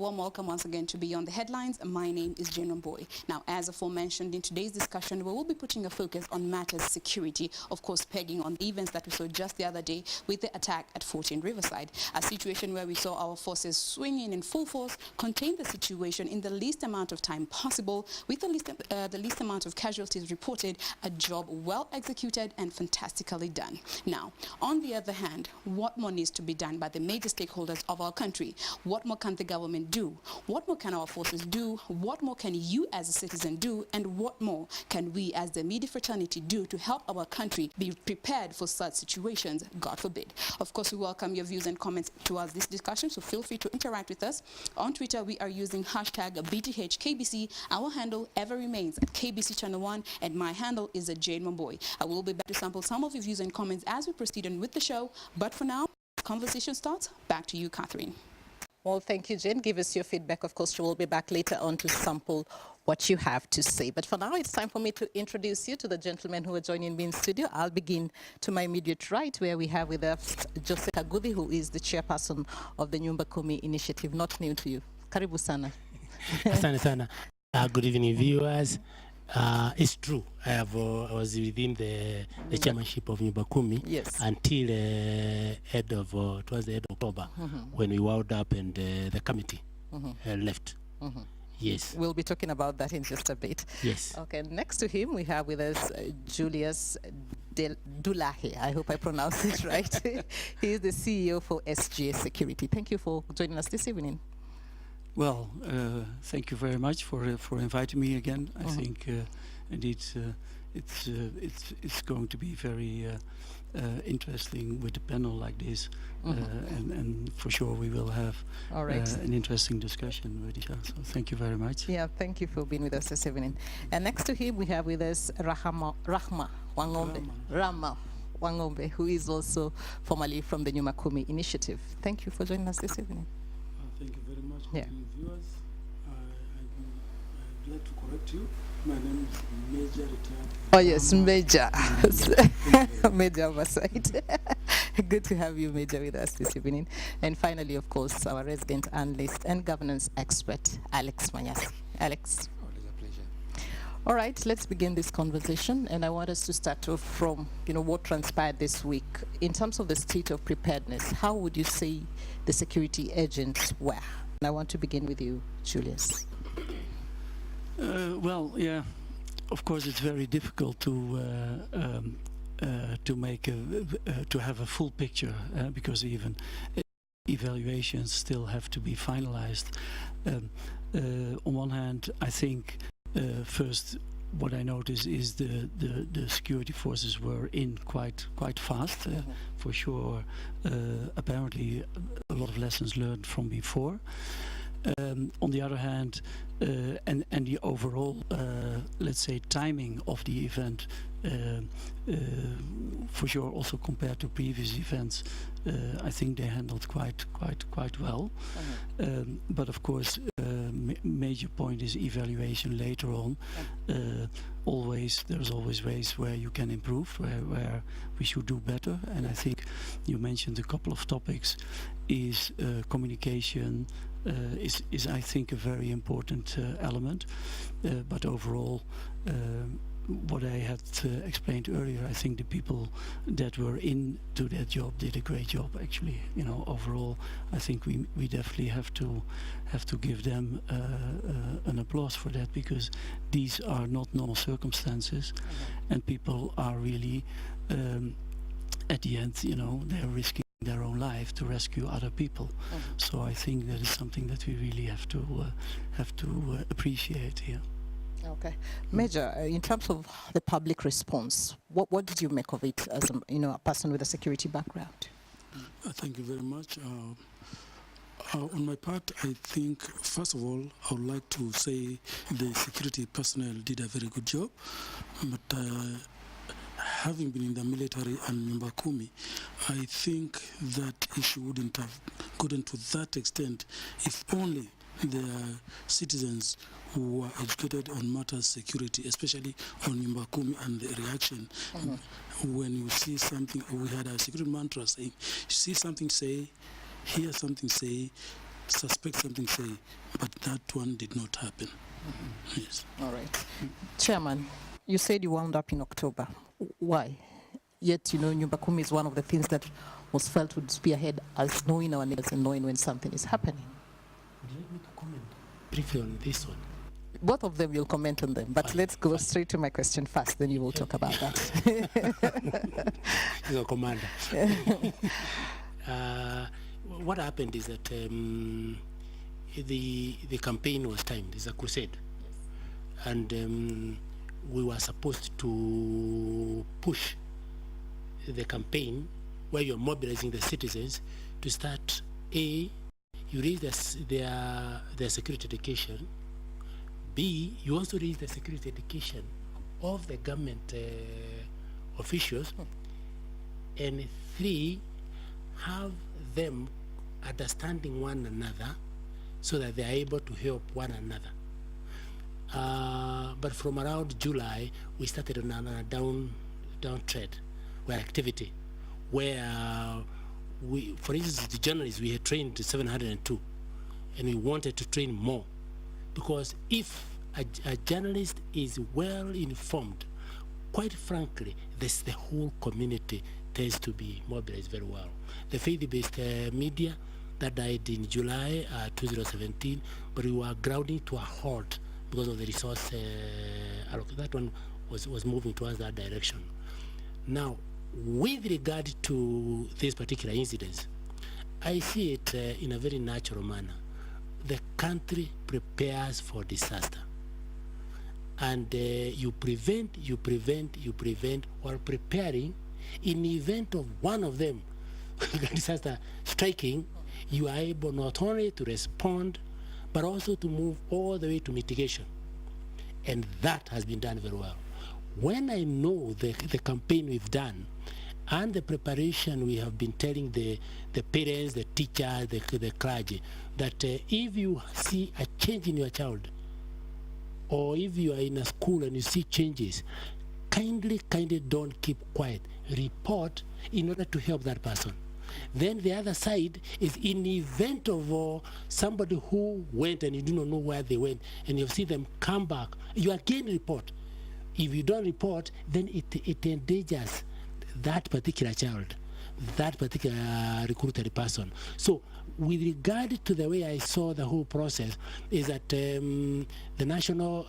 warm welcome once again to Beyond the Headlines. My name is Jane Boy. Now, as aforementioned, in today's discussion, we will be putting a focus on matters security, of course, pegging on the events that we saw just the other day with the attack at 14 Riverside, a situation where we saw our forces swinging in full force, contain the situation in the least amount of time possible, with the least amount of casualties reported, a job well executed and fantastically done. Now, on the other hand, what more needs to be done by the major stakeholders of our country? What more can the government do? What more can our forces do? What more can you as a citizen do? And what more can we as the media fraternity do to help our country be prepared for such situations, God forbid? Of course, we welcome your views and comments towards this discussion, so feel free to interact with us. On Twitter, we are using hashtag BTHKBC. Our handle ever remains at KBC Channel 1, and my handle is Jane Mamboy. I will be back to sample some of your views and comments as we proceed on with the show, but for now, conversation starts. Back to you, Catherine. Well, thank you, Jane. Give us your feedback. Of course, we will be back later on to sample what you have to say. But for now, it's time for me to introduce you to the gentlemen who are joining me in studio. I'll begin to my immediate right, where we have with us Joseph Agudi, who is the chairperson of the Nyumba Kumi initiative. Not new to you. Karibu sana. Asante sana. Good evening, viewers. It's true. I was within the chairmanship of Nyumba Kumi until towards the end of October, when we wound up and the committee left. Yes. We'll be talking about that in just a bit. Yes. Okay, next to him we have with us Julius Delahaije. I hope I pronounced it right. He is the CEO for SGA Security. Thank you for joining us this evening. Well, thank you very much for inviting me again. I think indeed it's going to be very interesting with a panel like this, and for sure we will have an interesting discussion with each other. So thank you very much. Yeah, thank you for being with us this evening. And next to him we have with us Rama Wangombe, who is also formerly from the Nyumba Kumi initiative. Thank you for joining us this evening. Thank you very much, viewers. I'm glad to correct you. My name is Major Retired. Oh yes, Major. Major oversight. Good to have you, Major, with us this evening. And finally, of course, our resident analyst and governance expert, Alex Manyasi. Alex. Always a pleasure. All right, let's begin this conversation, and I want us to start off from, what transpired this week. In terms of the state of preparedness, how would you say the security agents were? And I want to begin with you, Julius. Well, yeah, of course it's very difficult to make to have a full picture because even evaluations still have to be finalized. On one hand, I think first what I noticed is the security forces were in quite fast, for sure. Apparently a lot of lessons learned from before. On the other hand, and the overall, let's say, timing of the event, for sure, also compared to previous events, I think they handled quite well. But of course, major point is evaluation later on. There's always ways where you can improve, where we should do better. And I think you mentioned a couple of topics. Is communication is I think a very important element, but overall what I had explained earlier, I think the people that were into that job did a great job actually. Overall I think we definitely have to give them an applause for that, because these are not normal circumstances, and people are really at the end, they're risking their own life to rescue other people. So I think that is something that we really have to appreciate here. Okay, Major, in terms of the public response, what did you make of it as a person with a security background? Thank you very much. On my part, I think first of all I would like to say the security personnel did a very good job, but having been in the military and Nyumba Kumi, I think that issue wouldn't have gotten to that extent if only the citizens who are educated on matters security, especially on Nyumba Kumi, and the reaction when you see something. We had a security mantra saying, you see something, say, hear something, say, suspect something, say, but that one did not happen. Yes. All right. Chairman, you said you wound up in October. Why? Yet, you know, Nyumba Kumi is one of the things that was felt would spearhead us knowing our neighbors and knowing when something is happening. Would you like me to comment briefly on this one? Both of them will comment on them, but let's go straight to my question first, then you will talk about that. You're a commander. What happened is that the campaign was timed. It's a crusade. Yes. And we were supposed to push the campaign where you're mobilizing the citizens to start, A, you raise their security education, B, you also raise the security education of the government officials, and 3, have them understanding one another so that they are able to help one another. But from around July, we started on a downtrend, where activity, where we, for instance, the journalists, we had trained 702, and we wanted to train more, because if a journalist is well informed, quite frankly, the whole community tends to be mobilized very well. The faith-based media that died in July 2017, but we were grounding to a halt because of the resource that one was moving towards that direction. Now, with regard to this particular incident, I see it in a very natural manner. The country prepares for disaster, and you prevent while preparing. In the event of one of them disaster striking, you are able not only to respond but also to move all the way to mitigation, and that has been done very well. When I know the campaign we've done and the preparation we have been telling the parents, the teachers, the clergy, that if you see a change in your child, or if you are in a school and you see changes, kindly don't keep quiet. Report in order to help that person. Then the other side is, in the event of somebody who went and you do not know where they went, and you see them come back, you again report. If you don't report, then it endangers that particular child, that particular recruited person. So with regard to the way I saw the whole process, is that the National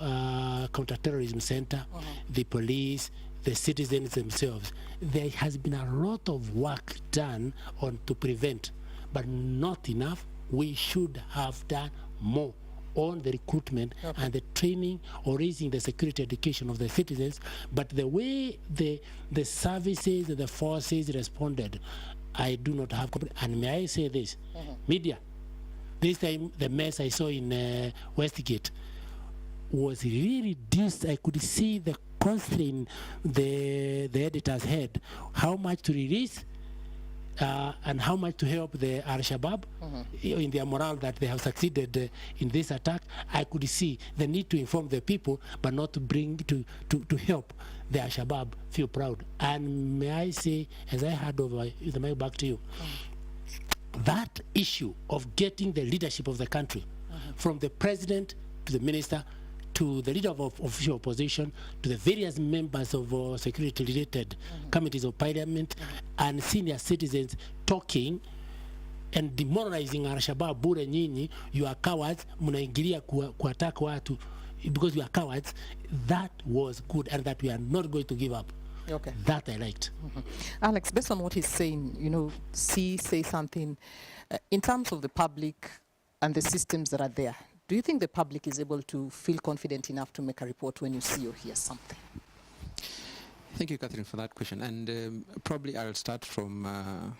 Counterterrorism Center, the police, the citizens themselves, there has been a lot of work done on to prevent, but not enough. We should have done more on the recruitment and the training, or raising the security education of the citizens. But the way the services, the forces responded, I do not have. And may I say this, media, this time the mess I saw in Westgate was really reduced. I could see the constraint the editor's head, how much to release and how much to help the Al-Shabaab in their morale that they have succeeded in this attack. I could see the need to inform the people, but not to bring to help the Al-Shabaab feel proud. And may I say, as I hand over the mic back to you, that issue of getting the leadership of the country, from the president to the minister to the leader of official opposition, to the various members of security-related committees of parliament, and senior citizens talking and demoralizing Al-Shabaab, bure nyinyi, you are cowards, munaingilia kuattack watu because you are cowards. That was good, and that we are not going to give up. Okay. That I liked. Alex, based on what he's saying, you know, say something in terms of the public and the systems that are there. Do you think the public is able to feel confident enough to make a report when you see or hear something? Thank you, Catherine, for that question. And probably I'll start from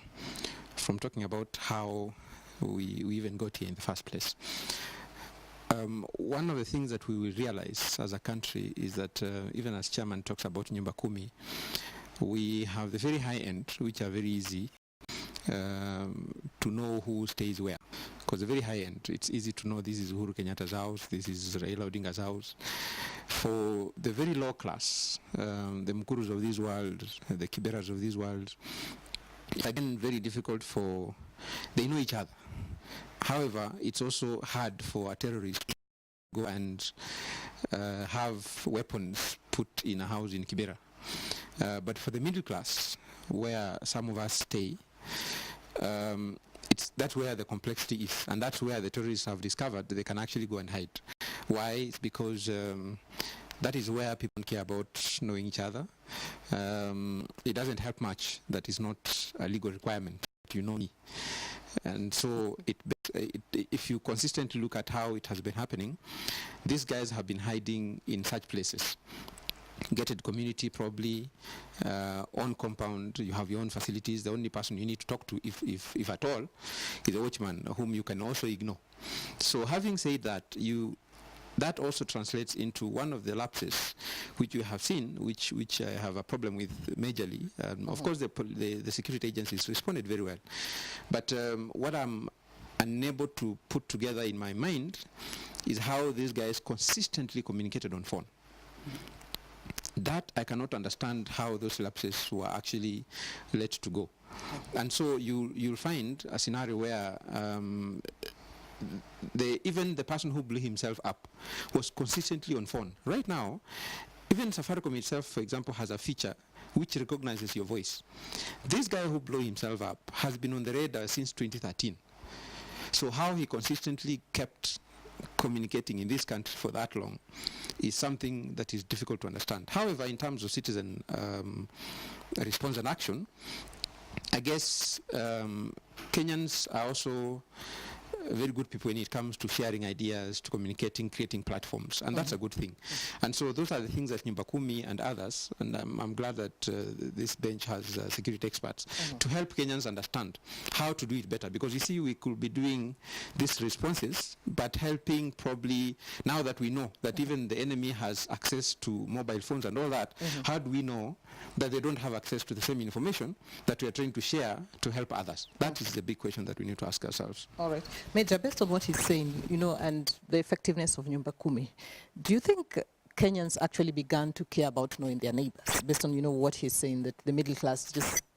talking about how we even got here in the first place. One of the things that we will realize as a country is that even as Chairman talks about Nyumba Kumi, we have the very high end, which are very easy to know who stays where. Because the very high end, it's easy to know this is Uhuru Kenyatta's house, this is Raila Odinga's house. For the very low class, the Mkurus of this world, the Kiberas of this world, it's again very difficult for, they know each other. However, it's also hard for a terrorist to go and have weapons put in a house in Kibera. But for the middle class, where some of us stay, that's where the complexity is, and that's where the terrorists have discovered that they can actually go and hide. Why? It's because that is where people care about knowing each other. It doesn't help much that is not a legal requirement. You know me. And so if you consistently look at how it has been happening, these guys have been hiding in such places. Gated community, probably on compound, you have your own facilities. The only person you need to talk to, if at all, is a watchman whom you can also ignore. So having said that, that also translates into one of the lapses which you have seen, which I have a problem with majorly. Of course, the security agencies responded very well. But what I'm unable to put together in my mind is how these guys consistently communicated on phone. That I cannot understand how those lapses were actually let to go. And so you'll find a scenario where even the person who blew himself up was consistently on phone. Right now, even Safaricom itself, for example, has a feature which recognizes your voice. This guy who blew himself up has been on the radar since 2013. So how he consistently kept communicating in this country for that long is something that is difficult to understand. However, in terms of citizen response and action, I guess Kenyans are also very good people when it comes to sharing ideas, to communicating, creating platforms, and that's a good thing. And so those are the things that Nyumba Kumi and others, and I'm glad that this bench has security experts to help Kenyans understand how to do it better. Because you see, we could be doing these responses, but helping probably, now that we know that even the enemy has access to mobile phones and all that, how do we know that they don't have access to the same information that we are trying to share to help others? That is the big question that we need to ask ourselves. All right. Major, based on what he's saying, and the effectiveness of Nyumba Kumi, do you think Kenyans actually began to care about knowing their neighbors, based on, what he's saying, that the middle class,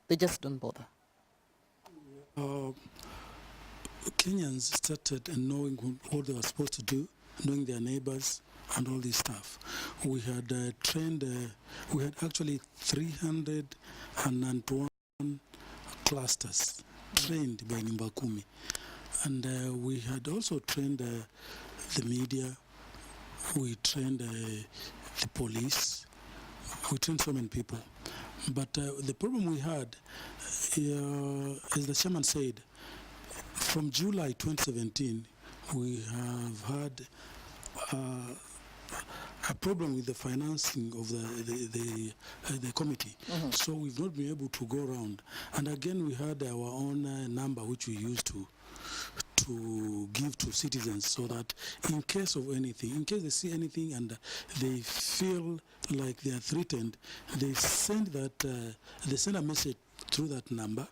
they just don't bother? Kenyans started knowing what they were supposed to do, knowing their neighbors and all this stuff. We had we had actually 391 clusters trained by Nyumba Kumi. And we had also trained the media, we trained the police, we trained so many people. But the problem we had, as the chairman said, from July 2017, we have had a problem with the financing of the committee. So we've not been able to go around. And again, we had our own number which we used to give to citizens, so that in case of anything, in case they see anything and they feel like they are threatened, they send a message through that number.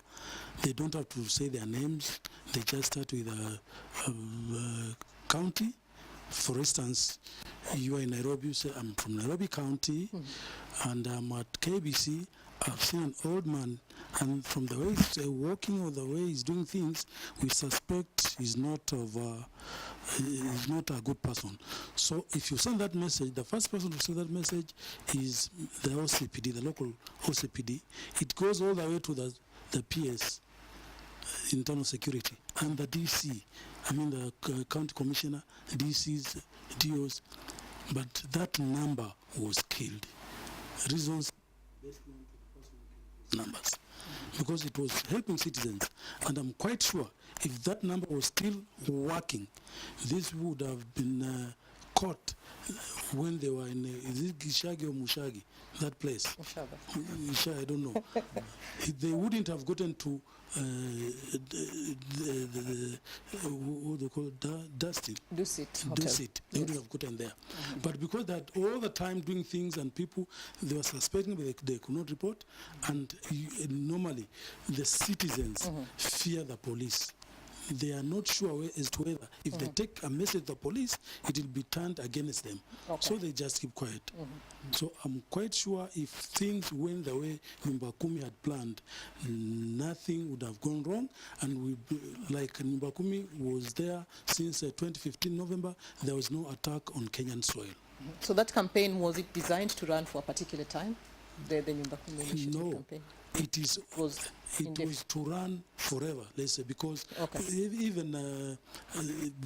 They don't have to say their names. They just start with a county. For instance, you are in Nairobi, you say, I'm from Nairobi County, and I'm at KBC. I've seen an old man, and from the way he's walking or the way he's doing things, we suspect he's not a good person. So if you send that message, the first person to send that message is the OCPD, the local OCPD. It goes all the way to the PS, internal security, and the DC, the county commissioner, DCs, DOs. But that number was killed. Reasons numbers, because it was helping citizens, and I'm quite sure if that number was still working, this would have been caught when they were in is it Gishagi or Mushagi, that place? I don't know. They wouldn't have gotten to what they call it, Dusit. They wouldn't have gotten there. But because that all the time doing things, and people, they were suspecting, but they could not report. And normally the citizens fear the police. they are not sure as to whether if they take a message to the police, it will be turned against them. So they just keep quiet. So I'm quite sure if things went the way Nyumba Kumi had planned, nothing would have gone wrong. And like Nyumba Kumi was there since 2015 November, there was no attack on Kenyan soil. So that campaign, was it designed to run for a particular time? The Nyumba Kumi initiative campaign? It was to run forever, let's say, because even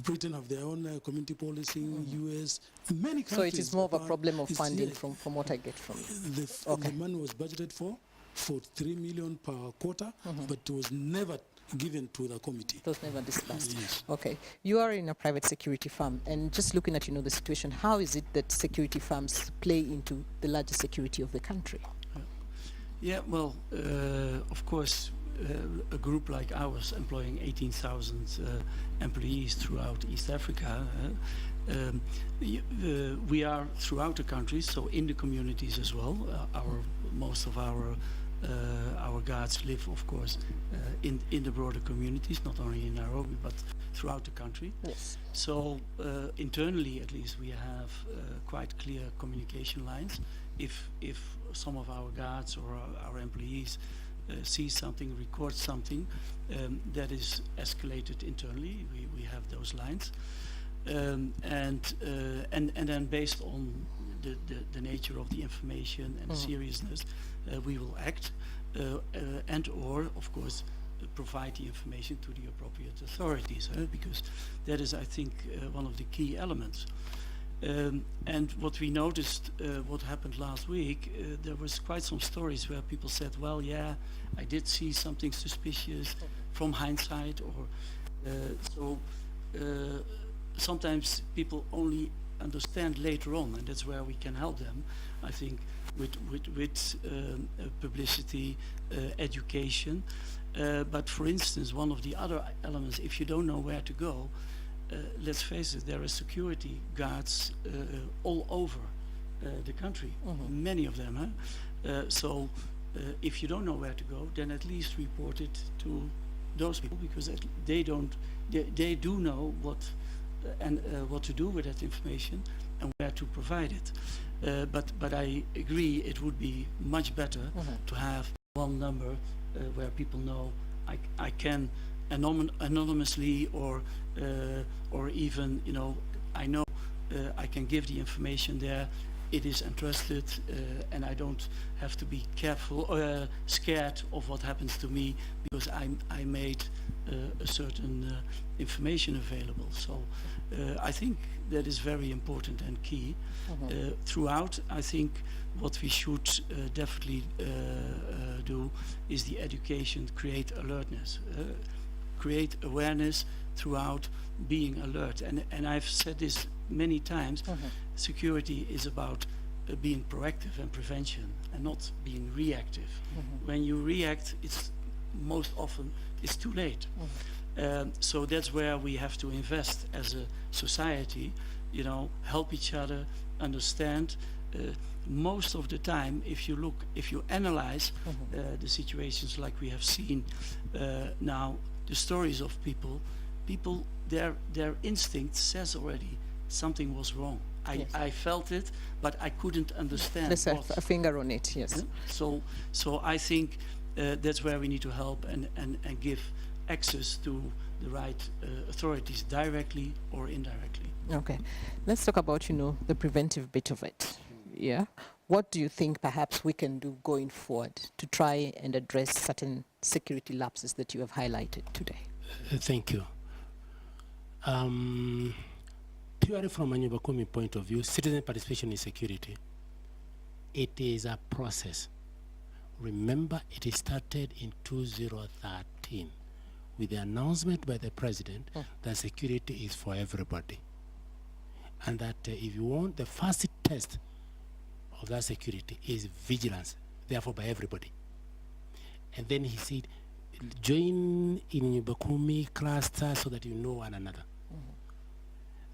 Britain have their own community policy, US, many countries. So it is more of a problem of funding from what I get from you. The money was budgeted for 3 million per quarter, but it was never given to the committee. It was never discussed. Yes. Okay. You are in a private security firm, and just looking at, the situation, how is it that security firms play into the larger security of the country? Yeah, well, of course, a group like ours, employing 18,000 employees throughout East Africa, we are throughout the country, so in the communities as well. Most of our guards live, of course, in the broader communities, not only in Nairobi, but throughout the country. Yes. So internally, at least, we have quite clear communication lines. If some of our guards or our employees see something, record something, that is escalated internally. We have those lines, and then based on the nature of the information and the seriousness, we will act, and or of course provide the information to the appropriate authorities, because that is, I think, one of the key elements. And what we noticed, what happened last week, there was quite some stories where people said, well, yeah, I did see something suspicious from hindsight, or sometimes people only understand later on, and that's where we can help them, I think, with publicity, education. But for instance, one of the other elements, if you don't know where to go, let's face it, there are security guards all over the country, many of them. So if you don't know where to go, then at least report it to those people, because they do know what to do with that information and where to provide it. But I agree, it would be much better to have one number where people know I can anonymously or even, I know I can give the information there. It is entrusted, and I don't have to be careful, scared of what happens to me because I made a certain information available. So I think that is very important and key. Throughout, I think what we should definitely do is the education, create alertness, create awareness throughout, being alert. And I've said this many times, security is about being proactive and prevention and not being reactive. When you react, it's most often it's too late. So that's where we have to invest as a society, help each other, understand. Most of the time, if you analyze the situations like we have seen now, the stories of people, their instinct says already something was wrong. I felt it, but I couldn't understand. Let's have a finger on it, yes. So I think that's where we need to help and give access to the right authorities, directly or indirectly. Okay, let's talk about the preventive bit of it. Yeah, what do you think perhaps we can do going forward to try and address certain security lapses that you have highlighted today? Thank you. Purely from a Nyumba Kumi point of view, citizen participation in security, it is a process. Remember, it started in 2013 with the announcement by the president that security is for everybody. And that if you want, the first test of that security is vigilance, therefore by everybody. And then he said, join in Nyumba Kumi cluster so that you know one another.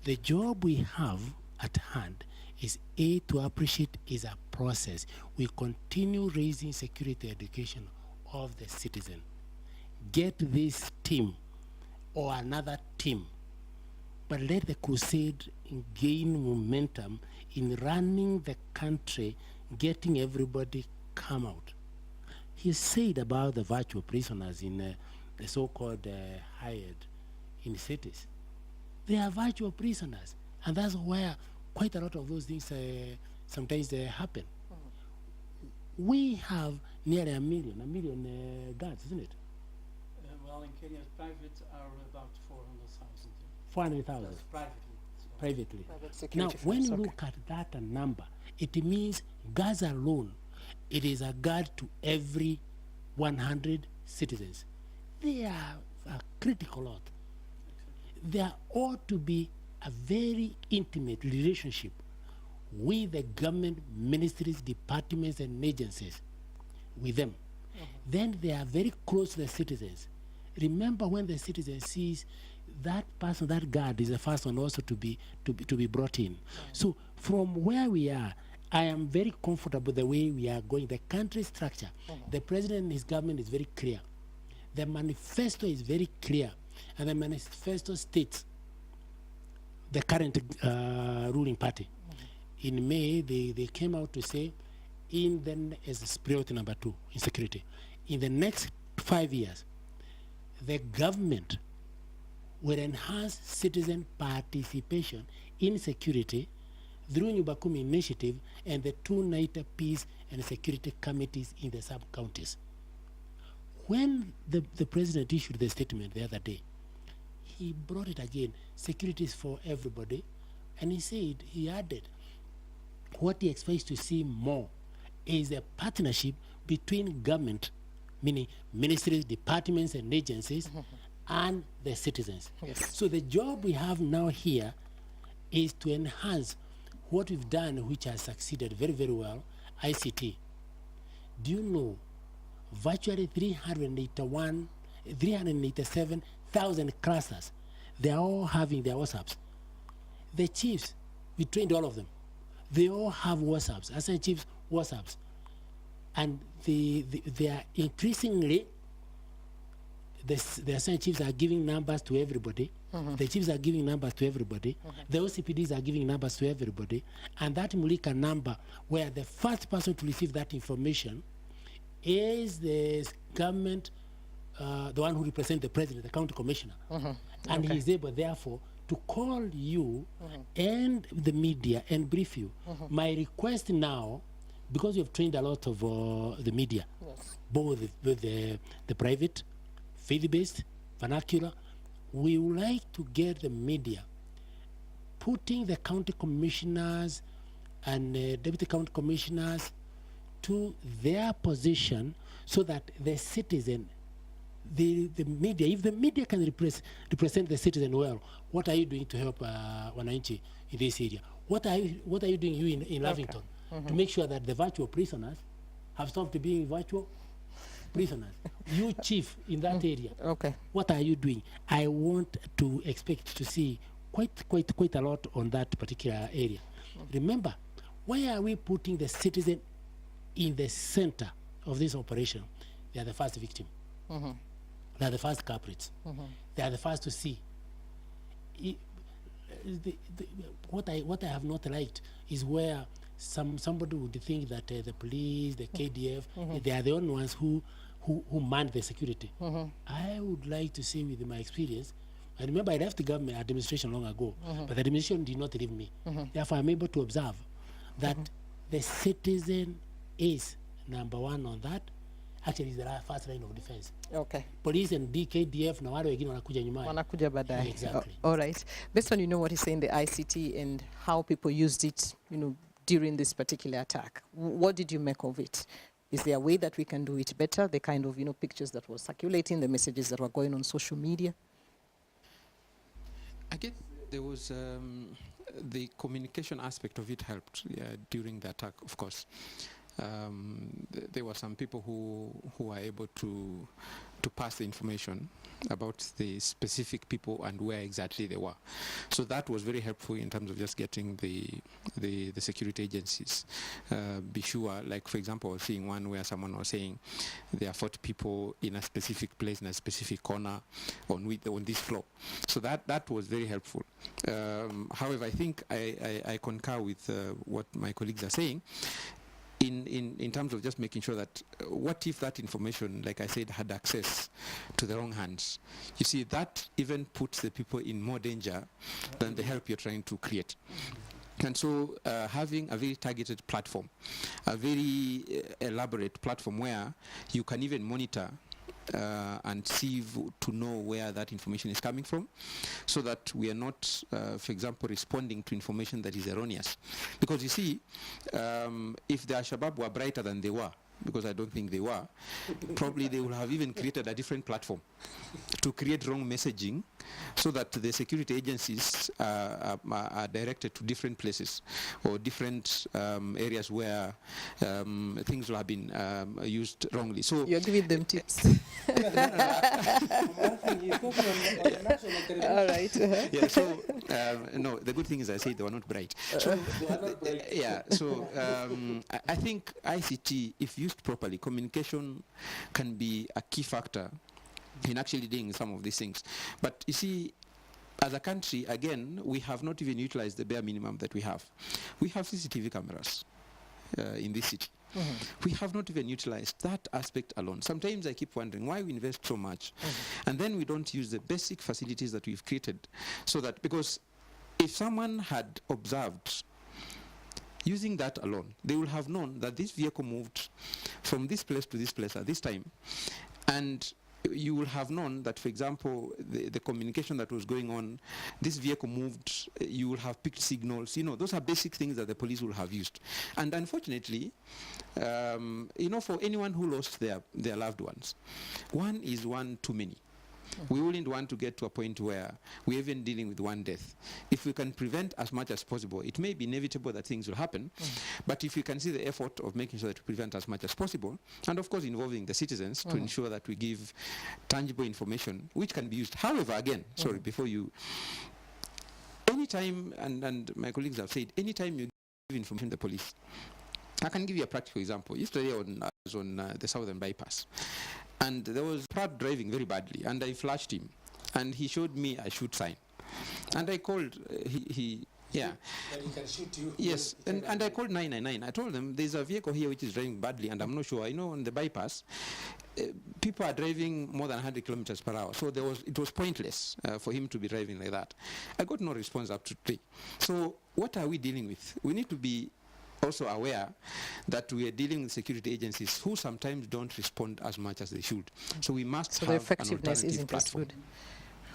The job we have at hand is to appreciate is a process. We continue raising security education of the citizen. Get this team or another team, but let the crusade gain momentum in running the country, getting everybody come out. He said about the virtual prisoners in the so-called hired in cities. They are virtual prisoners, and that's where quite a lot of those things sometimes happen. We have nearly a million guards, isn't it? Well, in Kenya, private are about 400,000. 400,000. That's privately. So. Privately. Private Now, when you okay. look at that number, it means guards alone, it is a guard to every 100 citizens. They are a critical lot. There ought to be a very intimate relationship with the government ministries, departments, and agencies, with them. Then they are very close to the citizens. Remember, when the citizen sees that person, that guard is the first one also to be brought in. So from where we are, I am very comfortable the way we are going. The country structure, the president and his government is very clear. The manifesto is very clear, and the manifesto states the current ruling party. In May, they came out to say, as priority number 2 in security, in the next 5 years, the government will enhance citizen participation in security through Nyumba Kumi initiative and the 2 NITA peace and security committees in the sub-counties. When the president issued the statement the other day, he brought it again, security is for everybody, and he added, what he expects to see more is a partnership between government, meaning ministries, departments, and agencies, and the citizens. Yes. So the job we have now here is to enhance what we've done, which has succeeded very, very well, ICT. Do you know virtually 387,000 clusters, they are all having their WhatsApps. The chiefs, we trained all of them. They all have WhatsApps, Assistant Chiefs WhatsApps. And they are increasingly, the Assistant Chiefs are giving numbers to everybody. The chiefs are giving numbers to everybody. The OCPDs are giving numbers to everybody. And that Mulika number, where the first person to receive that information is the government, the one who represents the president, the county commissioner. And he is able, therefore, to call you and the media and brief you. My request now, because you've trained a lot of the media, both the private, faith-based, vernacular, we would like to get the media putting the county commissioners and deputy county commissioners to their position, so that the citizen, the media, if the media can represent the citizen well, what are you doing to help Wananchi in this area? What are you doing in Lavington to make sure that the virtual prisoners have stopped being virtual prisoners? You chief in that area, what are you doing? I want to expect to see quite a lot on that particular area. Remember, why are we putting the citizen in the center of this operation? They are the first victim. They are the first culprits. They are the first to see. What I have not liked is where somebody would think that the police, the KDF, they are the only ones who man the security. I would like to see, with my experience, I remember I left the government administration long ago, but the administration did not leave me. Therefore, I'm able to observe that the citizen is number one on that. Actually, is the first line of defense. Police and DKDF na wale wengine wanakuja nyuma. Wanakuja baadaye. Exactly. All right. Based on what he's saying, the ICT and how people used it, during this particular attack, what did you make of it? Is there a way that we can do it better? The kind of pictures that were circulating, the messages that were going on social media. I guess there was the communication aspect of it helped during the attack, of course. There were some people who were able to to pass the information about the specific people and where exactly they were. So that was very helpful in terms of just getting the security agencies be sure. Like, for example, I was seeing one where someone was saying there are 40 people in a specific place in a specific corner on this floor. So that was very helpful. However, I think I concur with what my colleagues are saying. In terms of just making sure that what if that information, like I said, had access to the wrong hands? You see, that even puts the people in more danger than the help you're trying to create. And so having a very targeted platform, a very elaborate platform where you can even monitor and sieve to know where that information is coming from, so that we are not, for example, responding to information that is erroneous. Because you see, if the Al-Shabaab were brighter than they were, because I don't think they were, probably they would have even created a different platform to create wrong messaging, so that the security agencies are directed to different places or different areas where things will have been used wrongly. So you're giving them tips. All right. Yeah. So no, the good thing is I said they were not bright. So, yeah. So I think ICT, if used properly, communication can be a key factor in actually doing some of these things. But you see, as a country, again, we have not even utilized the bare minimum that we have. We have CCTV cameras in this city. Mm-hmm. We have not even utilized that aspect alone. Sometimes I keep wondering why we invest so much, and then we don't use the basic facilities that we've created, so that, because if someone had observed using that alone, they would have known that this vehicle moved from this place to this place at this time. And you will have known that, for example, the communication that was going on, this vehicle moved, you will have picked signals. You know, those are basic things that the police will have used. And unfortunately, you know, for anyone who lost their loved ones, one is one too many. We wouldn't want to get to a point where we're even dealing with one death. If we can prevent as much as possible, it may be inevitable that things will happen, but if we can see the effort of making sure that we prevent as much as possible, and of course involving the citizens to ensure that we give tangible information which can be used. However, again, sorry, before you, anytime, and my colleagues have said, anytime you give information to the police, I can give you a practical example. Yesterday I was on the Southern Bypass, and there was Pratt driving very badly, and I flashed him, and he showed me a shoot sign, and I called, yeah. But he can shoot you. Yes, and I called 999. I told them there's a vehicle here which is driving badly, and I'm not sure. I know on the bypass, people are driving more than 100 kilometers per hour, so it was pointless for him to be driving like that. I got no response up to today. So what are we dealing with? We need to be also aware that we are dealing with security agencies who sometimes don't respond as much as they should. So we must have the effectiveness an alternative isn't platform.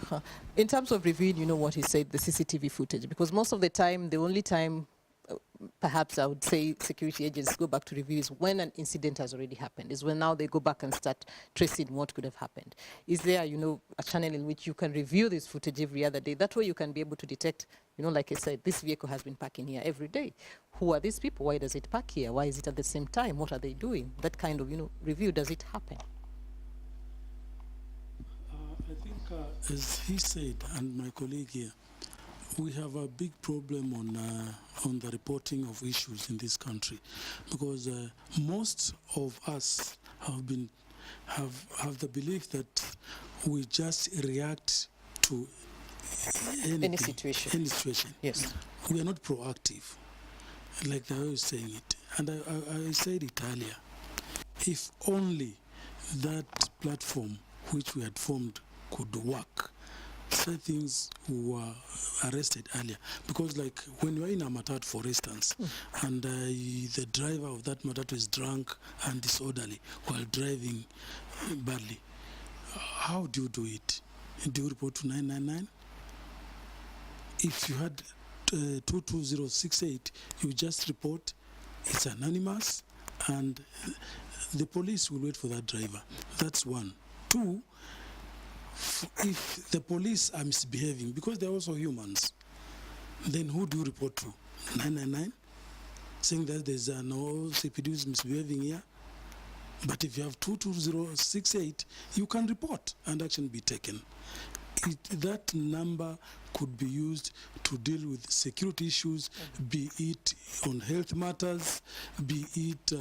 as good. In terms of reviewing, you know what he said, the CCTV footage, because most of the time, the only time perhaps I would say security agents go back to review is when an incident has already happened, is when now they go back and start tracing what could have happened. Is there, you know, a channel in which you can review this footage every other day? That way you can be able to detect, you know, like I said, this vehicle has been parking here every day. Who are these people? Why does it park here? Why is it at the same time? What are they doing? That kind of, you know, review, does it happen? I think, as he said, and my colleague here, we have a big problem on the reporting of issues in this country, because most of us have the belief that we just react to Any situation. Any situation. Yes. We are not proactive, like I was saying it. And I said it earlier. If only that platform which we had formed could work, certain things were arrested earlier. Because like when you're in a matatu, for instance, and the driver of that matatu is drunk and disorderly while driving badly, how do you do it? Do you report to 999? If you had 22068, you just report, it's anonymous, and the police will wait for that driver. That's one. Two, if the police are misbehaving, because they're also humans, then who do you report to? 999? Saying that there's no CPD is misbehaving here? But if you have 22068, you can report and action be taken. That number could be used to deal with security issues, be it on health matters, be it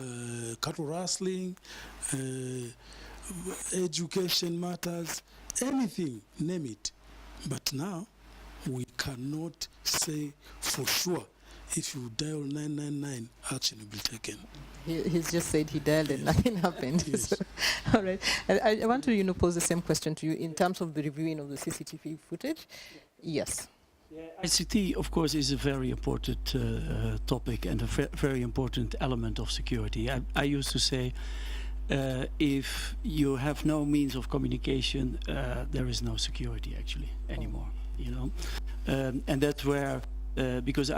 cattle rustling, education matters, anything, name it. But now, we cannot say for sure if you dial 999, action will be taken. He's just said he dialed and nothing happened. Yes. So, all right. I want to pose the same question to you in terms of the reviewing of the CCTV footage. Yes. ICT, of course, is a very important topic and a very important element of security. I used to say, if you have no means of communication, there is no security actually anymore. And that's where. Because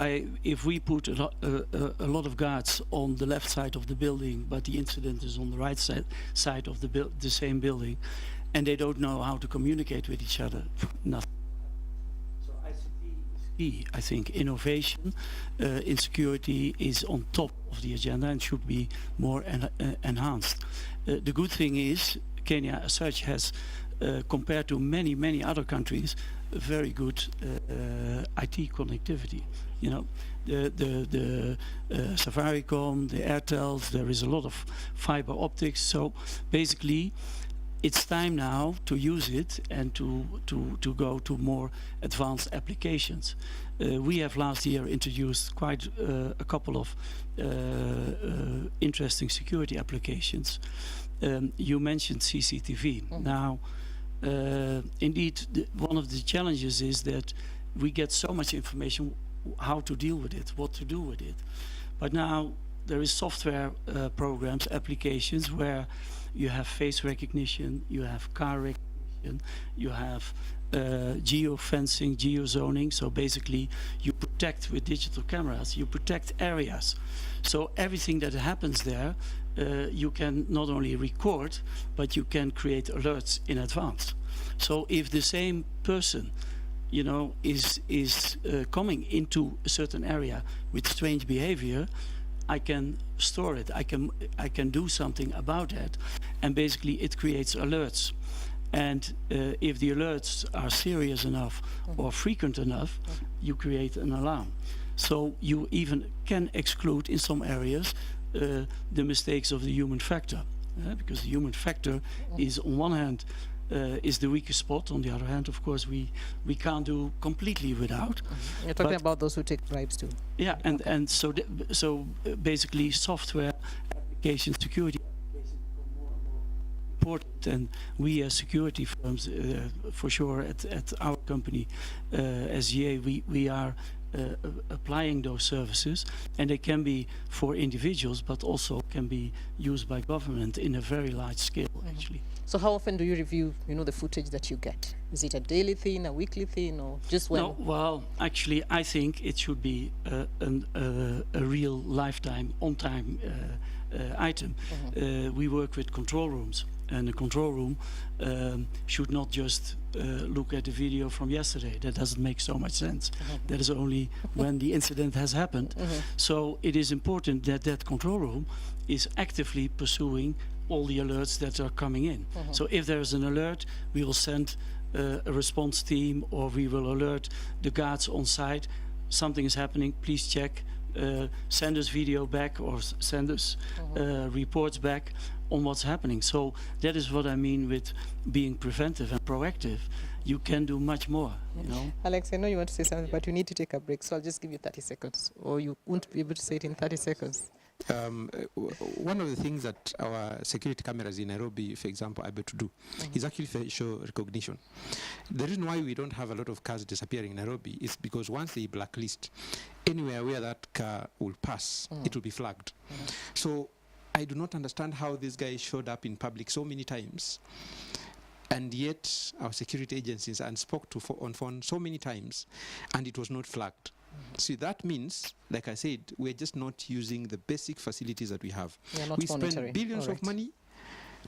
if we put a lot of guards on the left side of the building, but the incident is on the right side of the same building, and they don't know how to communicate with each other, nothing. So ICT is key. I think innovation in security is on top of the agenda and should be more enhanced. The good thing is Kenya as such has, compared to many other countries, very good IT connectivity. The Safaricom, the Airtels, there is a lot of fiber optics. So basically, it's time now to use it and to go to more advanced applications. We have last year introduced quite a couple of interesting security applications. You mentioned CCTV. Now, indeed, one of the challenges is that we get so much information, how to deal with it, what to do with it. But now there is software programs, applications where you have face recognition, you have car recognition, you have geo-fencing, geo-zoning. So basically you protect with digital cameras, you protect areas. So everything that happens there, you can not only record, but you can create alerts in advance. So if the same person, is coming into a certain area with strange behavior, I can store it. I can do something about that, and basically it creates alerts. And if the alerts are serious enough or frequent enough, you create an alarm. So you even can exclude in some areas the mistakes of the human factor, because the human factor is on one hand is the weakest spot. On the other hand, of course, we can't do completely without. You're talking about those who take bribes too. Yeah, and so basically software application security become more and more important, and we as security firms, for sure at our company SGA, we are applying those services, and they can be for individuals, but also can be used by government in a very large scale, actually. So how often do you review, the footage that you get? Is it a daily thing, a weekly thing, or just when? No, well, actually, I think it should be a real lifetime, on-time item. We work with control rooms, and the control room should not just look at the video from yesterday. That doesn't make so much sense. That is only when the incident has happened. So it is important that that control room is actively pursuing all the alerts that are coming in. So if there's an alert, we will send a response team, or we will alert the guards on site. Something is happening, please check. Send us video back, or send us reports back on what's happening. So that is what I mean with being preventive and proactive. You can do much more, Alex, I know you want to say something, but you need to take a break, so I'll just give you 30 seconds, or you won't be able to say it in 30 seconds. One of the things that our security cameras in Nairobi, for example, are able to do is actually facial recognition. The reason why we don't have a lot of cars disappearing in Nairobi is because once they blacklist, anywhere where that car will pass, it will be flagged. So I do not understand how this guy showed up in public so many times, and yet our security agencies and spoke to on phone so many times, and it was not flagged. See, that means, like I said, we're just not using the basic facilities that we have. We spend billions of money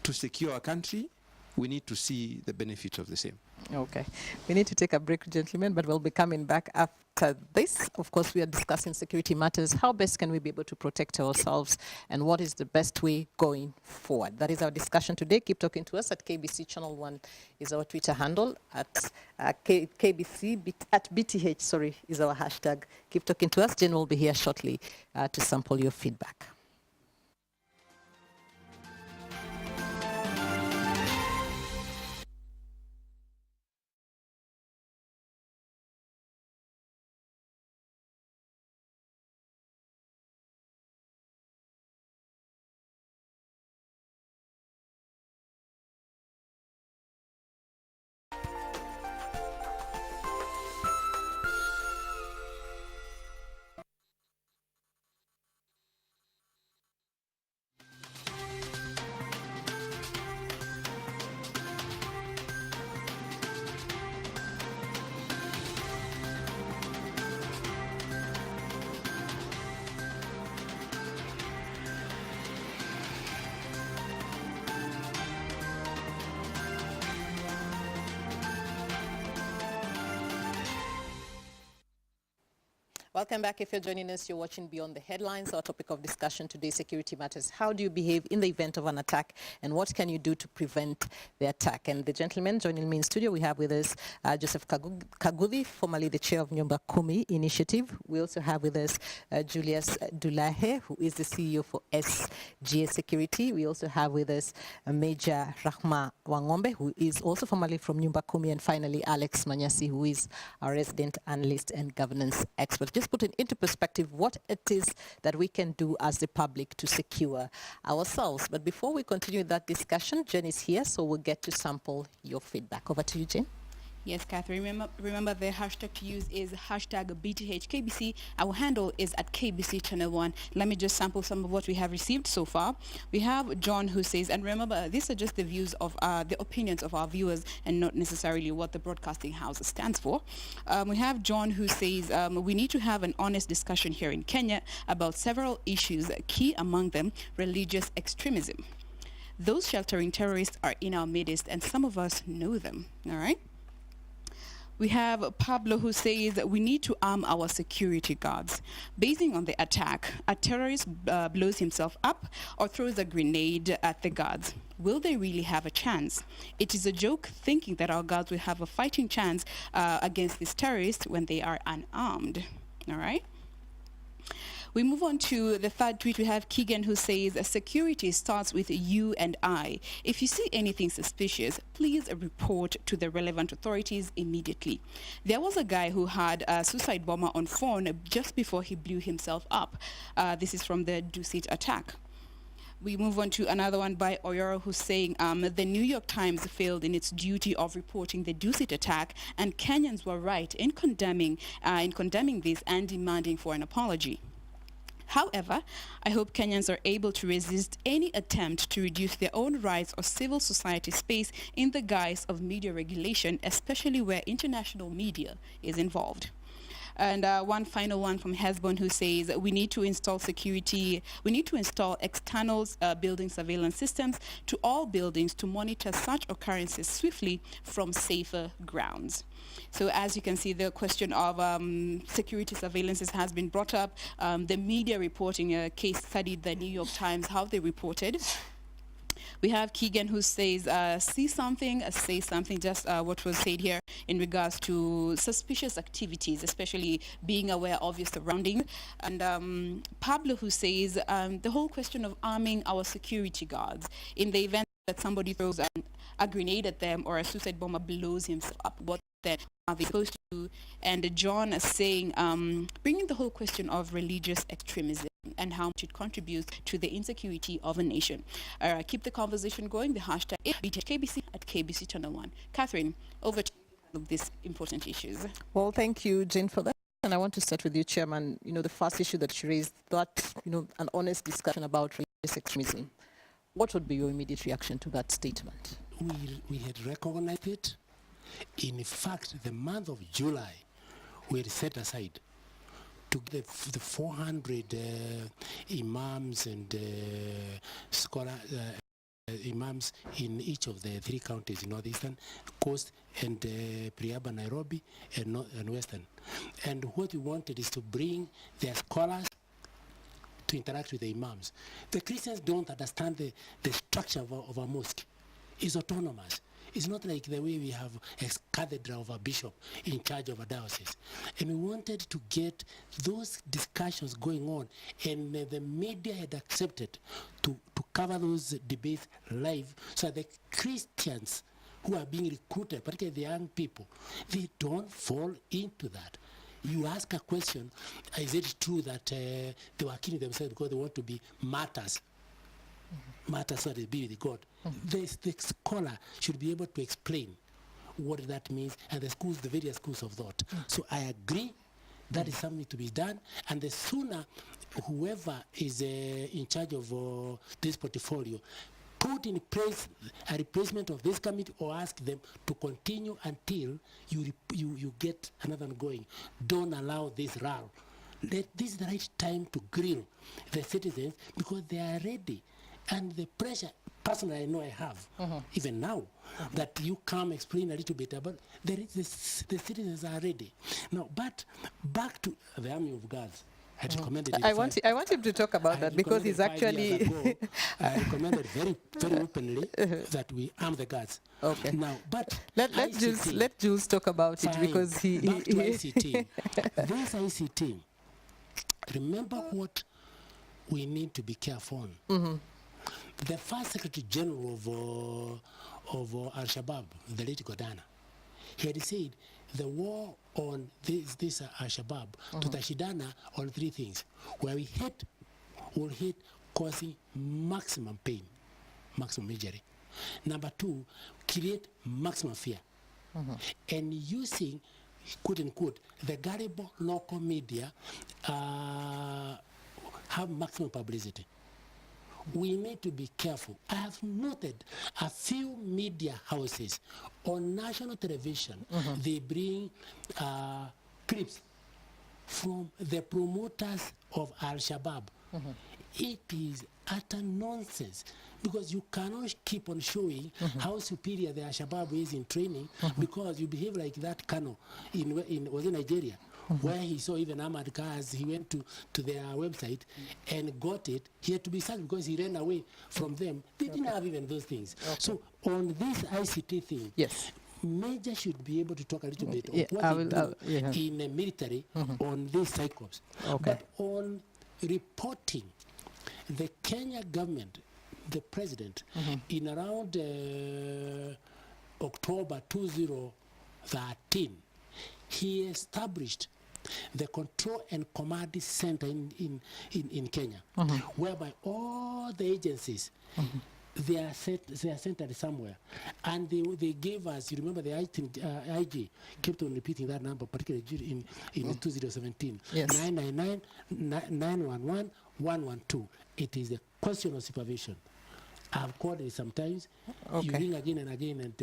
to secure our country, we need to see the benefit of the same. Okay. We need to take a break, gentlemen, but we'll be coming back after this. Of course, we are discussing security matters. How best can we be able to protect ourselves, and what is the best way going forward? That is our discussion today. Keep talking to us at KBC Channel 1 is our Twitter handle. At KBC, at BTH, sorry, is our hashtag. Keep talking to us. Jen will be here shortly to sample your feedback. Welcome back. If you're joining us, you're watching Beyond the Headlines. Our topic of discussion today, security matters. How do you behave in the event of an attack, and what can you do to prevent the attack? And the gentleman joining me in studio, we have with us Joseph Kaguthi, formerly the chair of Nyumba Kumi Initiative. We also have with us Julius Delahaije, who is the CEO for SGA Security. We also have with us Major Rahma Wangombe, who is also formerly from Nyumba Kumi, and finally Alex Manyasi, who is our resident analyst and governance expert. Just putting into perspective what it is that we can do as the public to secure ourselves. But before we continue that discussion, Jen is here, so we'll get to sample your feedback. Over to you, Jen. Yes, Catherine. Remember the hashtag to use is hashtag BTHKBC. Our handle is at KBC Channel 1. Let me just sample some of what we have received so far. We have John who says, and remember, these are just the views of the opinions of our viewers and not necessarily what the broadcasting house stands for. We have John who says, we need to have an honest discussion here in Kenya about several issues, key among them religious extremism. Those sheltering terrorists are in our midst, and some of us know them. All right. We have Pablo who says that we need to arm our security guards. Basing on the attack, a terrorist blows himself up or throws a grenade at the guards. Will they really have a chance? It is a joke thinking that our guards will have a fighting chance against these terrorists when they are unarmed. All right? We move on to the third tweet. We have Keegan who says, security starts with you and I. If you see anything suspicious, please report to the relevant authorities immediately. There was a guy who had a suicide bomber on phone just before he blew himself up. This is from the Dusit attack. We move on to another one by Oyoro who's saying the New York Times failed in its duty of reporting the Dusit attack, and Kenyans were right in condemning this and demanding for an apology. However, I hope Kenyans are able to resist any attempt to reduce their own rights or civil society space in the guise of media regulation, especially where international media is involved. And one final one from Hesbon who says we need to install external building surveillance systems to all buildings to monitor such occurrences swiftly from safer grounds. So as you can see, the question of security surveillances has been brought up. The media reporting a case study, the New York Times, how they reported. We have Keegan who says, see something, say something, just what was said here in regards to suspicious activities, especially being aware of your surroundings. And Pablo who says, the whole question of arming our security guards in the event that somebody throws a grenade at them or a suicide bomber blows himself up, what then are they supposed to do? And John is saying, bringing the whole question of religious extremism and how much it contributes to the insecurity of a nation. Keep the conversation going. The hashtag is KBC at KBC Channel 1. Catherine, over to you of these important issues. Well, thank you, Jane, for that. And I want to start with you, Chairman. You know, the first issue that you raised, that, an honest discussion about religious extremism. What would be your immediate reaction to that statement? We had recognized it. In fact, the month of July, we had set aside to the 400 imams and scholars imams in each of the 3 counties, northeastern, coast, and pre-urban Nairobi, and western. And what we wanted is to bring their scholars to interact with the imams. The Christians don't understand the structure of a mosque. It's autonomous. It's not like the way we have a cathedral of a bishop in charge of a diocese. And we wanted to get those discussions going on, and the media had accepted to cover those debates live, so the Christians who are being recruited, particularly the young people, they don't fall into that. You ask a question, is it true that they were killing themselves because they want to be martyrs? Martyrs, so they be with God. The scholar should be able to explain what that means, and the various schools of thought. So I agree that is something to be done, and the sooner whoever is in charge of this portfolio put in place a replacement of this committee, or ask them to continue until you get another one going. Don't allow this row. This is the right time to grill the citizens, because they are ready. And the pressure, personally, I know I have, even now, that you come explain a little bit about, the citizens are ready. Now, but back to the Army of Guards. I recommended it. I want him to talk about that, because he's actually... I recommended very openly that we arm the guards. Okay. Now, but let Jules talk about it, because back to ICT. This ICT, remember what we need to be careful on. The first Secretary General of Al-Shabaab, the late Godana, he had said the war on this Al-Shabaab to Tashidana on 3 things. Where we hit, will hit causing maximum pain, maximum injury. Number 2, create maximum fear. And using, quote unquote, the gullible local media have maximum publicity. We need to be careful. I have noted a few media houses on national television, they bring clips from the promoters of Al-Shabaab. It is utter nonsense, because you cannot keep on showing how superior the Al-Shabaab is in training, because you behave like that Kano was in Nigeria, where he saw even armored cars. He went to their website and got it. He had to be sacked because he ran away from them. They didn't have even those things. So on this ICT thing, Major should be able to talk a little bit of what they do in the military on these cyclops. But on reporting, the Kenya government, the president, in around October 2013, he established the Control and Command Center in Kenya, whereby all the agencies, they are centered somewhere. And they gave us, you remember the IG kept on repeating that number, particularly in 2017, 999, 911, 112. It is a question of supervision. I've called it sometimes. You ring again and again, and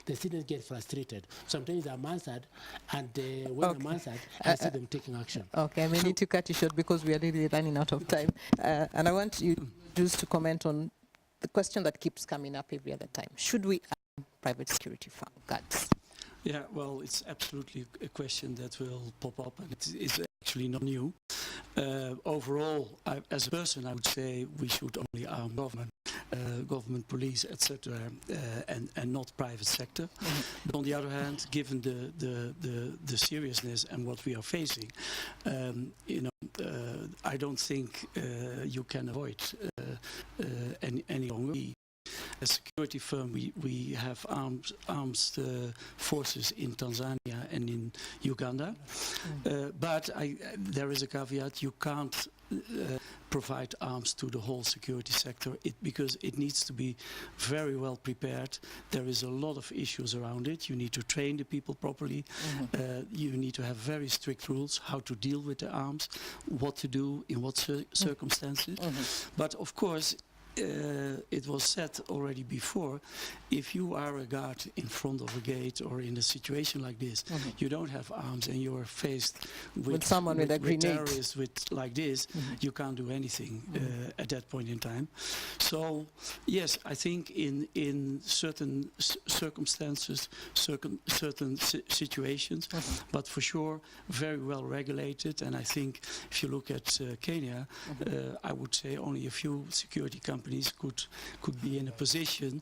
the students get frustrated. Sometimes I'm answered, and when I'm answered, I see them taking action. Okay, I may need to cut you short because we are really running out of time. And I want you just to comment on the question that keeps coming up every other time. Should we arm private security guards? Yeah, well, it's absolutely a question that will pop up, and it is actually not new. Overall, as a person, I would say we should only arm government, police, etc., and not private sector. But on the other hand, given the seriousness and what we are facing, I don't think you can avoid any longer. A security firm, we have armed forces in Tanzania and in Uganda, but there is a caveat: you can't provide arms to the whole security sector because it needs to be very well prepared. There is a lot of issues around it. You need to train the people properly. You need to have very strict rules how to deal with the arms, what to do in what circumstances. But of course, it was said already before, if you are a guard in front of a gate or in a situation like this, you don't have arms and you're faced with someone with a grenade, terrorists like this, you can't do anything at that point in time. So yes, I think in certain circumstances, certain situations, but for sure very well regulated. And I think if you look at Kenya, I would say only a few security companies could be in a position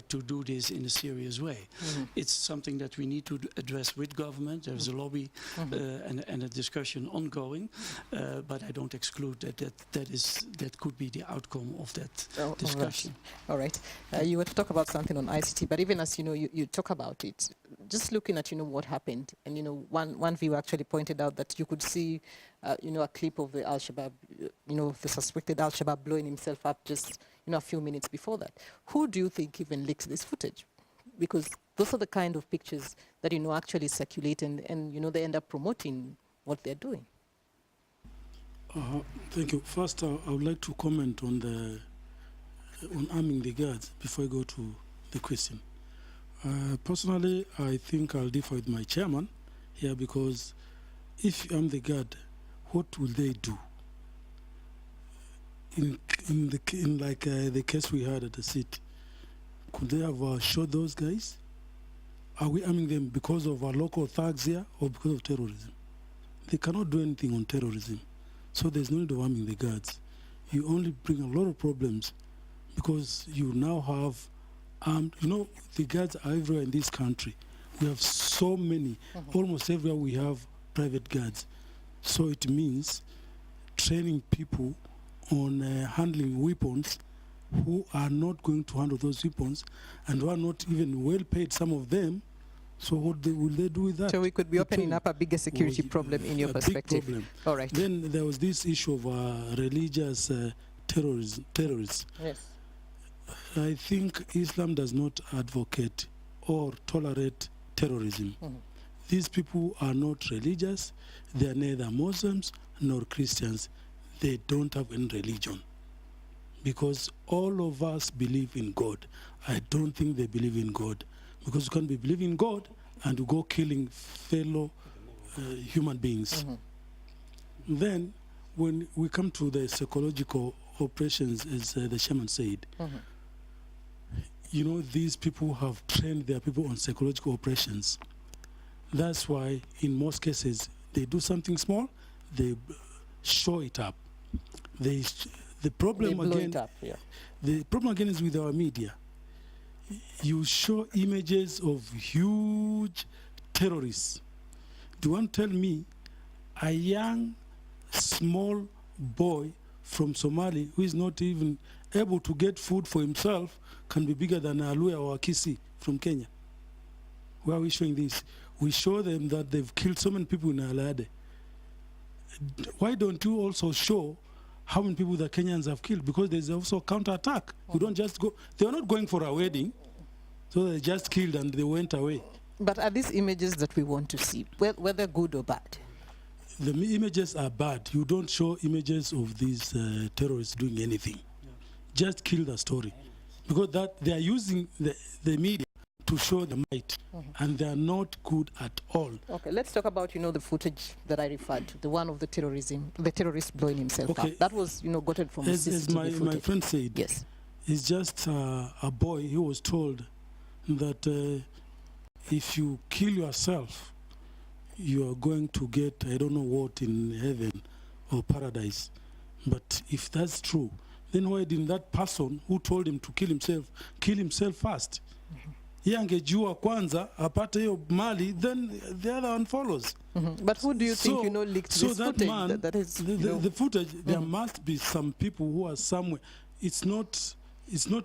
to do this in a serious way. It's something that we need to address with government. There's a lobby and a discussion ongoing, but I don't exclude that could be the outcome of that discussion. All right. You were to talk about something on ICT, but even as you talk about it, just looking at what happened, and one viewer actually pointed out that you could see a clip of the Al-Shabaab, the suspected Al-Shabaab blowing himself up just a few minutes before that. Who do you think even leaks this footage? Because those are the kind of pictures that actually circulate and they end up promoting what they're doing. Thank you. First, I would like to comment on arming the guards before I go to the question. Personally, I think I'll differ with my chairman here, because if I'm the guard, what will they do? In the case we had at the city, could they have shot those guys? Are we arming them because of our local thugs here or because of terrorism? They cannot do anything on terrorism, so there's no need of arming the guards. You only bring a lot of problems, because you now have armed, the guards are everywhere in this country. We have so many, almost everywhere we have private guards. So it means training people on handling weapons who are not going to handle those weapons and who are not even well paid, some of them. So what will they do with that? So we could be opening up a bigger security problem in your perspective. Big problem. All right. Then there was this issue of religious terrorists. Yes. I think Islam does not advocate or tolerate terrorism. These people are not religious. They are neither Muslims nor Christians. They don't have any religion, because all of us believe in God. I don't think they believe in God, because you can't believe in God and you go killing fellow human beings. Then when we come to the psychological operations, as the chairman said, these people have trained their people on psychological operations. That's why in most cases they do something small, they show it up. The problem again, the problem again is with our media. You show images of huge terrorists. Do you want to tell me a young, small boy from Somalia who is not even able to get food for himself can be bigger than a Luya or a Kisi from Kenya? Where are we showing this? We show them that they've killed so many people in Delahaije. Why don't you also show how many people the Kenyans have killed? Because there's also counterattack. You don't just go. They're not going for a wedding, so they just killed and they went away. But are these images that we want to see, whether good or bad? The images are bad. You don't show images of these terrorists doing anything. Just kill the story, because that they are using the media to show the might, and they are not good at all. Okay, let's talk about the footage that I referred to, the one of the terrorist blowing himself up. That was gotten from as my friend said. Yes, it's just a boy. He was told that if you kill yourself, you are going to get I don't know what in heaven or paradise. But if that's true, then why didn't that person who told him to kill himself first? Angejua kwanza apate hiyo mali, then the other one follows. But who do you think leaked this footage? Man, the footage, there must be some people who are somewhere. It's not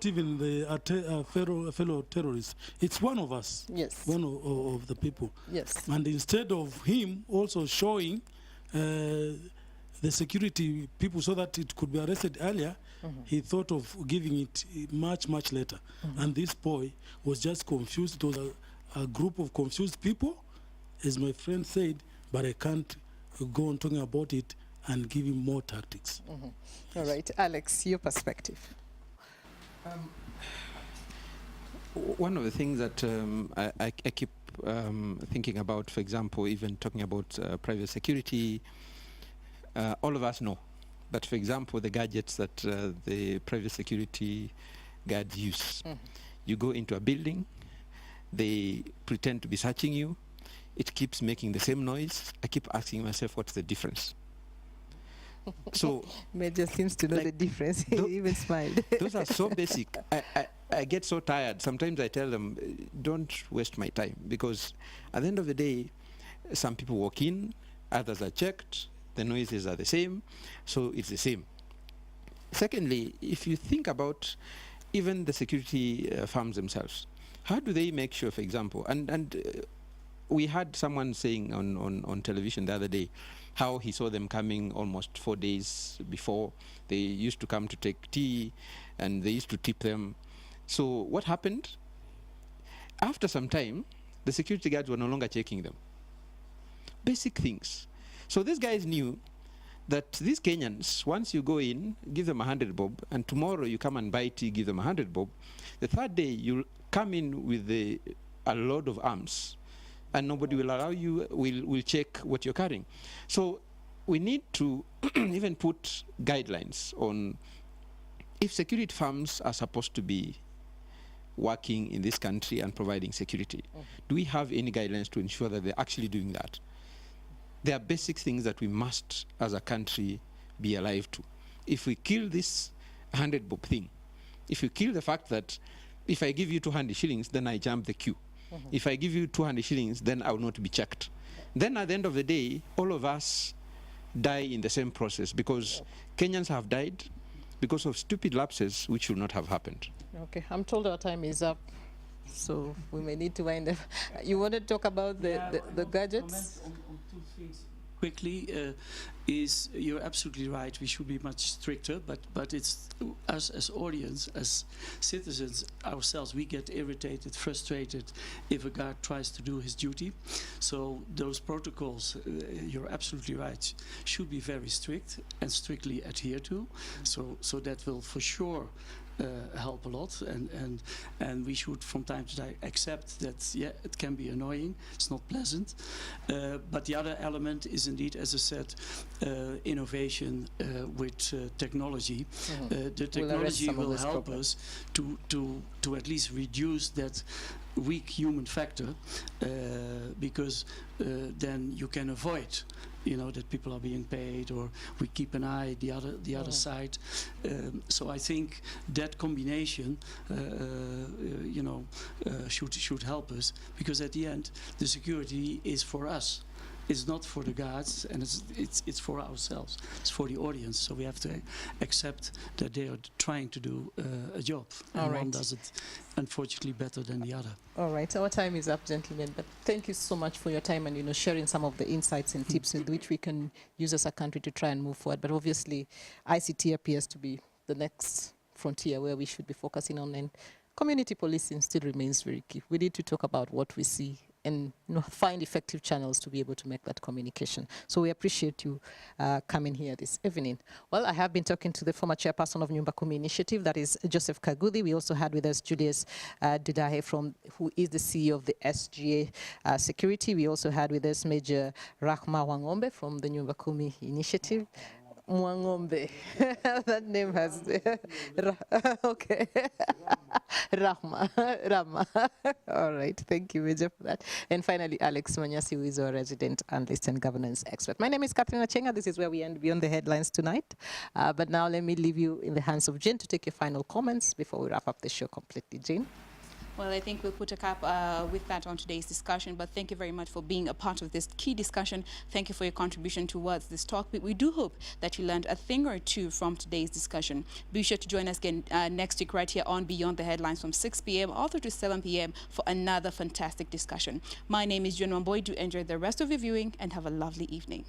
even the fellow terrorist. It's one of us. Yes. One of the people. Yes. And instead of him also showing the security people so that it could be arrested earlier, he thought of giving it much later. And this boy was just confused. It was a group of confused people, as my friend said, but I can't go on talking about it and give him more tactics. All right, Alex, your perspective. One of the things that I keep thinking about, for example, even talking about private security, all of us know that, for example, the gadgets that the private security guards use. You go into a building, they pretend to be searching you, it keeps making the same noise. I keep asking myself, what's the difference? So Major seems to know the difference. He even smiled. Those are so basic. I get so tired. Sometimes I tell them, don't waste my time, because at the end of the day, some people walk in, others are checked, the noises are the same, so it's the same. Secondly, if you think about even the security firms themselves, how do they make sure, for example, and we had someone saying on television the other day how he saw them coming almost 4 days before. They used to come to take tea and they used to tip them. So what happened? After some time, the security guards were no longer checking them. Basic things. So these guys knew that these Kenyans, once you go in, give them 100 bob, and tomorrow you come and buy tea, give them 100 bob. The third day, you'll come in with a load of arms, and nobody will allow you, will check what you're carrying. So we need to even put guidelines on if security firms are supposed to be working in this country and providing security. Do we have any guidelines to ensure that they're actually doing that? There are basic things that we must, as a country, be alive to. If we kill this 100 bob thing, if you kill the fact that if I give you 200 shillings, then I jump the queue. If I give you 200 shillings, then I will not be checked. Then at the end of the day, all of us die in the same process, because Kenyans have died because of stupid lapses which should not have happened. Okay, I'm told our time is up, so we may need to wind up. You want to talk about the gadgets? On two things quickly. Is you're absolutely right, we should be much stricter, but it's us as audience, as citizens ourselves, we get irritated, frustrated if a guard tries to do his duty. So those protocols, you're absolutely right, should be very strict and strictly adhered to. So that will for sure help a lot, and we should from time to time accept that, yeah, it can be annoying, it's not pleasant, but the other element is indeed, as I said, innovation with technology. The technology will help us to at least reduce that weak human factor, because then you can avoid, you know, that people are being paid, or we keep an eye the other side. So I think that combination, you know, should help us, because at the end the security is for us. It's not for the guards, and it's for ourselves. It's for the audience. So we have to accept that they are trying to do a job, and one does it unfortunately better than the other. All right, our time is up, gentlemen. But thank you so much for your time and, you know, sharing some of the insights and tips with which we can use as a country to try and move forward. But obviously, ICT appears to be the next frontier where we should be focusing on, and community policing still remains very key. We need to talk about what we see and, you know, find effective channels to be able to make that communication. So we appreciate you coming here this evening. Well, I have been talking to the former chairperson of Nyumba Kumi Initiative, that is Joseph Kagudi. We also had with us Julius Delahaije, who is the CEO of the SGA Security. We also had with us Major Rahma Wangombe from the Nyumba Kumi Initiative. Mwangombe. That name has okay. Rama. All right, thank you, Major, for that. And finally, Alex Manyasi, who is our resident analyst and governance expert. My name is Katrina Chenga. This is where we end Beyond the Headlines tonight. But now let me leave you in the hands of Jane to take your final comments before we wrap up the show completely. Jane? Well, I think we'll put a cap with that on today's discussion, but thank you very much for being a part of this key discussion. Thank you for your contribution towards this talk. We do hope that you learned a thing or two from today's discussion. Be sure to join us again next week right here on Beyond the Headlines from 6 p.m. all through to 7 p.m. for another fantastic discussion. My name is Julius. Do enjoy the rest of your viewing and have a lovely evening.